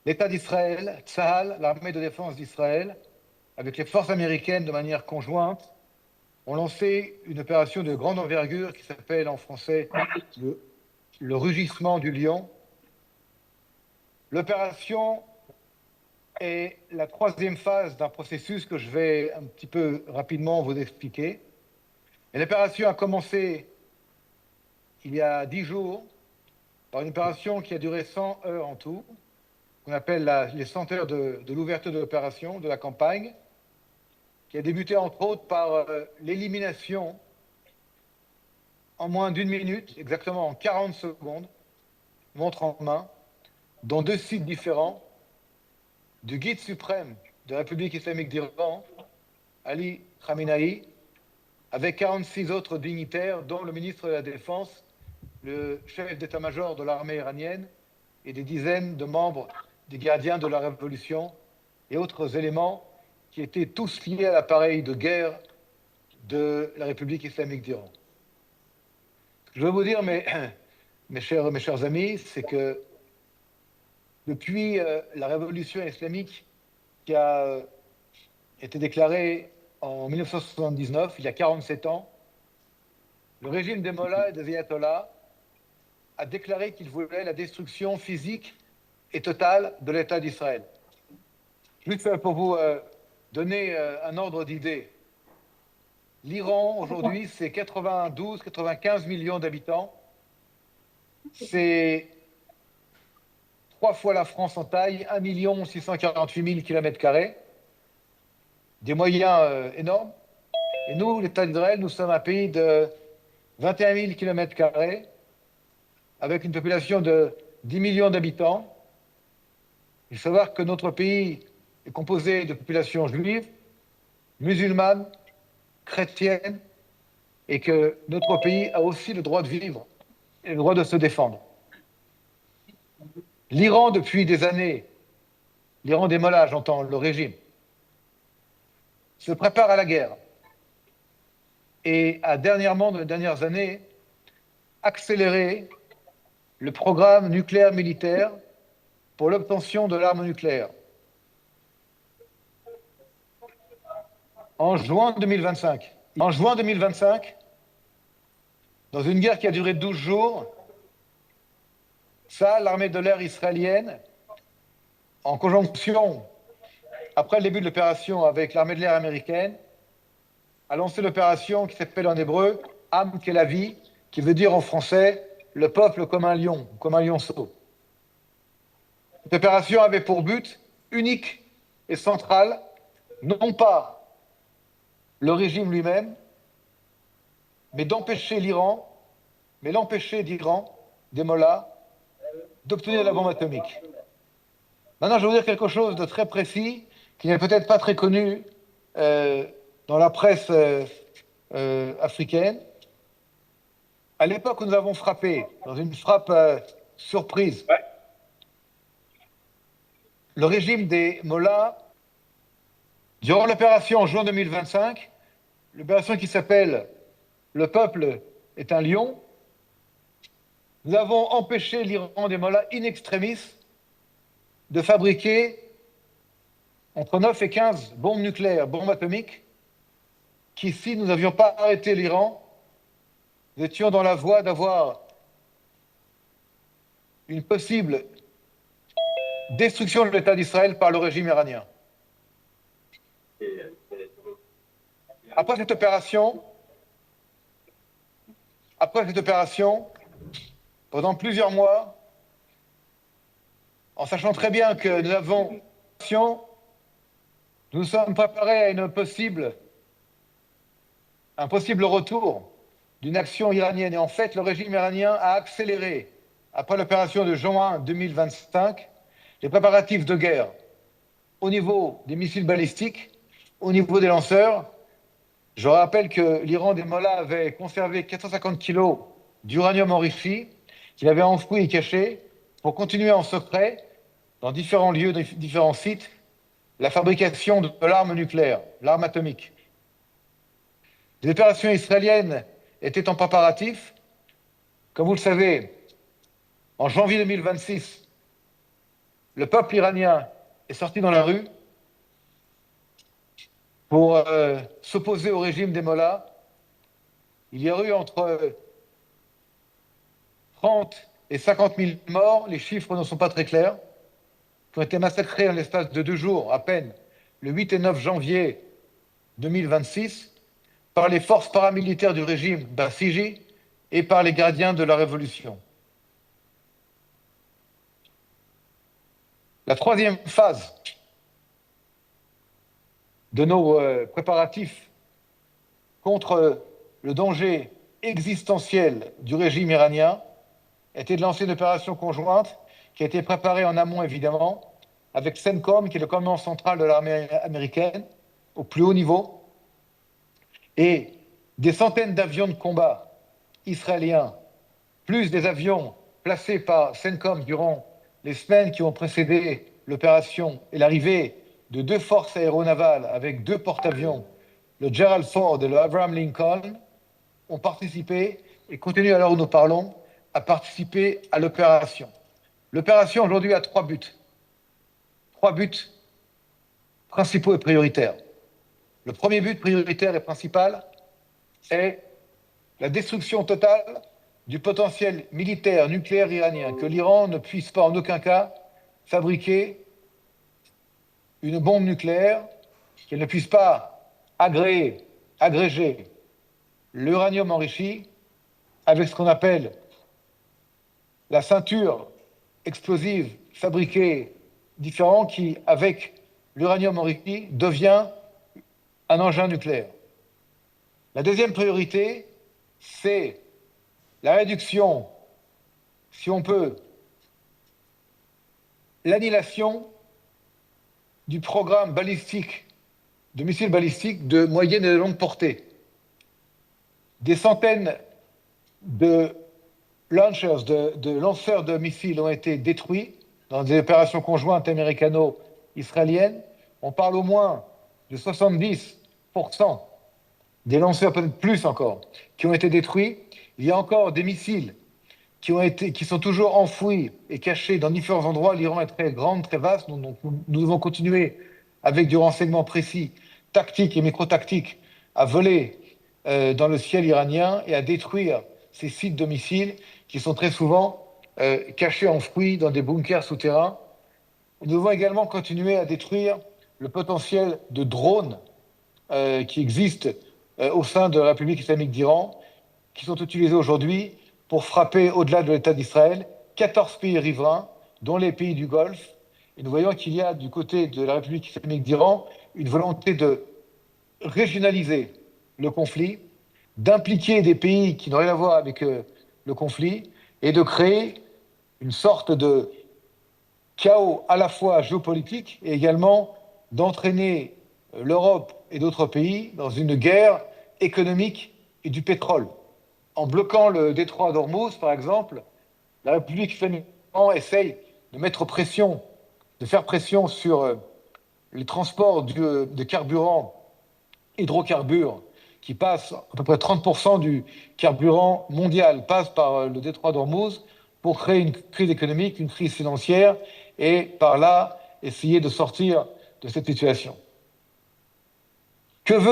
l'État d'Israël, Tsahal, l'armée de défense d'Israël, avec les forces américaines de manière conjointe, ont lancé une opération de grande envergure qui s'appelle en français le, le rugissement du lion. L'opération est la troisième phase d'un processus que je vais un petit peu rapidement vous expliquer. Et l'opération a commencé il y a 10 jours par une opération qui a duré 100 heures en tout, qu'on appelle les 100 heures de l'ouverture de l'opération, de la campagne, qui a débuté entre autres par l'élimination en moins d'une minute, exactement en 40 secondes, montre en main, dans deux sites différents, du guide suprême de la République islamique d'Iran, Ali Khamenei, avec 46 autres dignitaires, dont le ministre de la Défense, le chef d'état-major de l'armée iranienne et des dizaines de membres des gardiens de la Révolution et autres éléments qui étaient tous liés à l'appareil de guerre de la République islamique d'Iran. Ce que je veux vous dire, mes chers amis, c'est que depuis la révolution islamique qui a été déclarée en 1979, il y a 47 ans, le régime des mollahs et des ayatollahs a déclaré qu'il voulait la destruction physique et totale de l'État d'Israël. Juste pour vous donner un ordre d'idée, l'Iran aujourd'hui, c'est 92-95 millions d'habitants. C'est 3 fois la France en taille, 1 648 000 km², des moyens énormes. Et nous, l'État d'Israël, nous sommes un pays de 21 000 km², avec une population de 10 millions d'habitants. Il faut savoir que notre pays est composé de populations juives, musulmanes, chrétiennes, et que notre pays a aussi le droit de vivre et le droit de se défendre. L'Iran, depuis des années, l'Iran des mollahs, j'entends, le régime, se prépare à la guerre et a dernièrement, dans les dernières années, accéléré le programme nucléaire militaire pour l'obtention de l'arme nucléaire. En juin 2025, dans une guerre qui a duré 12 jours, ça, l'armée de l'air israélienne, en conjonction, après le début de l'opération avec l'armée de l'air américaine, a lancé l'opération qui s'appelle en hébreu Am Kelavi, qui veut dire en français le peuple comme un lionceau. Cette opération avait pour but unique et central, non pas le régime lui-même, mais d'empêcher l'Iran, mais l'empêcher d'Iran, des mollahs, d'obtenir la bombe atomique. Maintenant, je vais vous dire quelque chose de très précis, qui n'est peut-être pas très connu dans la presse africaine. À l'époque où nous avons frappé, dans une frappe surprise, le régime des mollahs, durant l'opération en juin 2025, l'opération qui s'appelle « Le peuple est un lion », nous avons empêché l'Iran des mollahs in extremis de fabriquer entre 9 et 15 bombes nucléaires, bombes atomiques, qui, si nous n'avions pas arrêté l'Iran, nous étions dans la voie d'avoir une possible destruction de l'État d'Israël par le régime iranien. Après cette opération, pendant plusieurs mois, en sachant très bien que nous nous sommes préparés à un possible retour d'une action iranienne. Et en fait, le régime iranien a accéléré, après l'opération de juin 2025, les préparatifs de guerre au niveau des missiles balistiques, au niveau des lanceurs. Je rappelle que l'Iran des mollahs avait conservé 450 kilos d'uranium enrichi, qu'il avait enfoui et caché, pour continuer en secret, dans différents lieux, différents sites, la fabrication de l'arme nucléaire, l'arme atomique. Les opérations israéliennes étaient en préparatif. Comme vous le savez, en janvier 2026, le peuple iranien est sorti dans la rue pour s'opposer au régime des mollahs. Il y a eu entre 30 et 50 000 morts, les chiffres ne sont pas très clairs, qui ont été massacrés en l'espace de 2 jours à peine, le 8 et 9 janvier 2026, par les forces paramilitaires du régime Basiji et par les gardiens de la révolution. La troisième phase de nos préparatifs contre le danger existentiel du régime iranien était de lancer une opération conjointe qui a été préparée en amont, évidemment, avec CENTCOM, qui est le commandement central de l'armée américaine, au plus haut niveau, et des centaines d'avions de combat israéliens, plus des avions placés par CENTCOM durant les semaines qui ont précédé l'opération et l'arrivée de 2 forces aéronavales avec 2 porte-avions, le Gerald Ford et le Abraham Lincoln, ont participé et continuent à l'heure où nous parlons à participer à l'opération. L'opération aujourd'hui a 3 buts. 3 buts principaux et prioritaires. Le premier but prioritaire et principal est la destruction totale du potentiel militaire nucléaire iranien, que l'Iran ne puisse pas en aucun cas fabriquer une bombe nucléaire, qu'elle ne puisse pas agréger l'uranium enrichi avec ce qu'on appelle la ceinture explosive fabriquée différent qui, avec l'uranium enrichi, devient un engin nucléaire. La deuxième priorité, c'est la réduction, si on peut, l'annihilation du programme balistique, de missiles balistiques de moyenne et de longue portée. Des centaines de launchers, de lanceurs de missiles ont été détruits dans des opérations conjointes américano-israéliennes. On parle au moins de 70% des lanceurs, peut-être plus encore, qui ont été détruits. Il y a encore des missiles qui sont toujours enfouis et cachés dans différents endroits. L'Iran est très grande, très vaste, donc nous devons continuer avec du renseignement précis, tactique et micro-tactique, à voler dans le ciel iranien et à détruire ces sites de missiles qui sont très souvent cachés, enfouis dans des bunkers souterrains. Nous devons également continuer à détruire le potentiel de drones qui existent au sein de la République islamique d'Iran, qui sont utilisés aujourd'hui pour frapper au-delà de l'État d'Israël 14 pays riverains, dont les pays du Golfe. Et nous voyons qu'il y a du côté de la République islamique d'Iran une volonté de régionaliser le conflit, d'impliquer des pays qui n'ont rien à voir avec le conflit et de créer une sorte de chaos à la fois géopolitique et également d'entraîner l'Europe et d'autres pays dans une guerre économique et du pétrole. En bloquant le détroit d'Ormuz, par exemple, la République islamique essaye de mettre pression, de faire pression sur les transports de carburant, hydrocarbures, qui passent à peu près 30% du carburant mondial, passe par le détroit d'Ormuz pour créer une crise économique, une crise financière, et par là essayer de sortir de cette situation. Que veut